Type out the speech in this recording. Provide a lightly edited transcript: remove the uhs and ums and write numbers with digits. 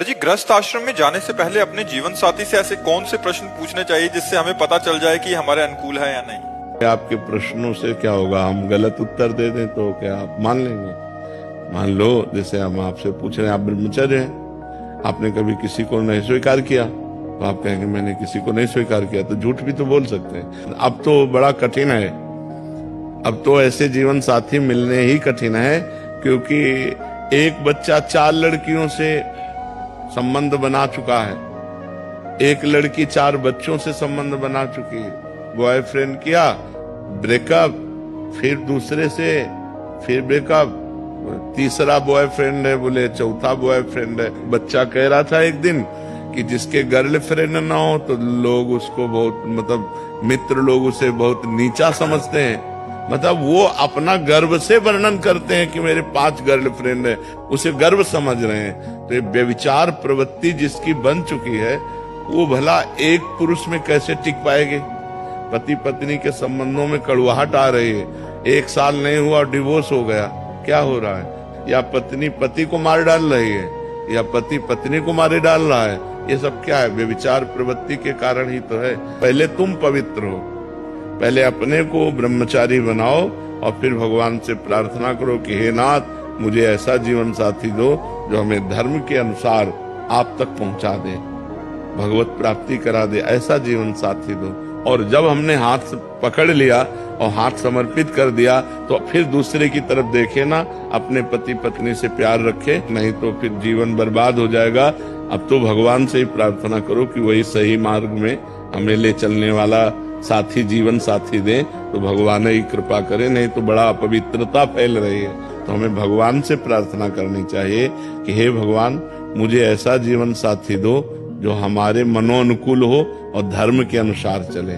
जी, ग्रस्त आश्रम में जाने से पहले अपने जीवन साथी से ऐसे कौन से प्रश्न पूछने चाहिए जिससे हमें पता चल जाए कि हमारे अनुकूल है या नहीं? आपके प्रश्नों से क्या होगा, हम गलत उत्तर दे दें तो क्या आप मान लेंगे? मान लो जैसे हम आपसे पूछ रहे हैं, आप ब्रह्मचर्य हैं, आपने कभी किसी को नहीं स्वीकार किया तो आप कहेंगे मैंने किसी को नहीं स्वीकार किया, तो झूठ भी तो बोल सकते हैं। अब तो बड़ा कठिन है, अब तो ऐसे जीवन साथी मिलने ही कठिन है, क्योंकि एक बच्चा 4 लड़कियों से संबंध बना चुका है, एक लड़की 4 बच्चों से संबंध बना चुकी है। बॉयफ्रेंड किया, ब्रेकअप, फिर दूसरे से फिर ब्रेकअप, तीसरा बॉयफ्रेंड है, बोले चौथा बॉयफ्रेंड है। बच्चा कह रहा था एक दिन कि जिसके गर्लफ्रेंड ना हो तो लोग उसको बहुत, मतलब मित्र लोग उसे बहुत नीचा समझते हैं। मतलब वो अपना गर्व से वर्णन करते हैं कि मेरे 5 गर्लफ्रेंड है, उसे गर्व समझ रहे हैं। तो ये व्यभिचार प्रवृत्ति जिसकी बन चुकी है, वो भला एक पुरुष में कैसे टिक पाएगी? पति पत्नी के संबंधों में कड़वाहट आ रही है, 1 साल नहीं हुआ डिवोर्स हो गया, क्या हो रहा है? या पत्नी पति को मार डाल रही है, या पति पत्नी को मारे डाल रहा है। ये सब क्या है? व्यभिचार प्रवृत्ति के कारण ही तो है। पहले तुम पवित्र हो, पहले अपने को ब्रह्मचारी बनाओ और फिर भगवान से प्रार्थना करो कि हे नाथ, मुझे ऐसा जीवन साथी दो जो हमें धर्म के अनुसार आप तक पहुंचा दे, भगवत प्राप्ति करा दे, ऐसा जीवन साथी दो। और जब हमने हाथ पकड़ लिया और हाथ समर्पित कर दिया तो फिर दूसरे की तरफ देखे ना, अपने पति पत्नी से प्यार रखे, नहीं तो फिर जीवन बर्बाद हो जाएगा। अब तो भगवान से ही प्रार्थना करो कि वही सही मार्ग में हमें ले चलने वाला साथी, जीवन साथी दे, तो भगवान ही कृपा करे, नहीं तो बड़ा अपवित्रता फैल रही है। तो हमें भगवान से प्रार्थना करनी चाहिए कि हे भगवान, मुझे ऐसा जीवन साथी दो जो हमारे मनोनुकूल हो और धर्म के अनुसार चले।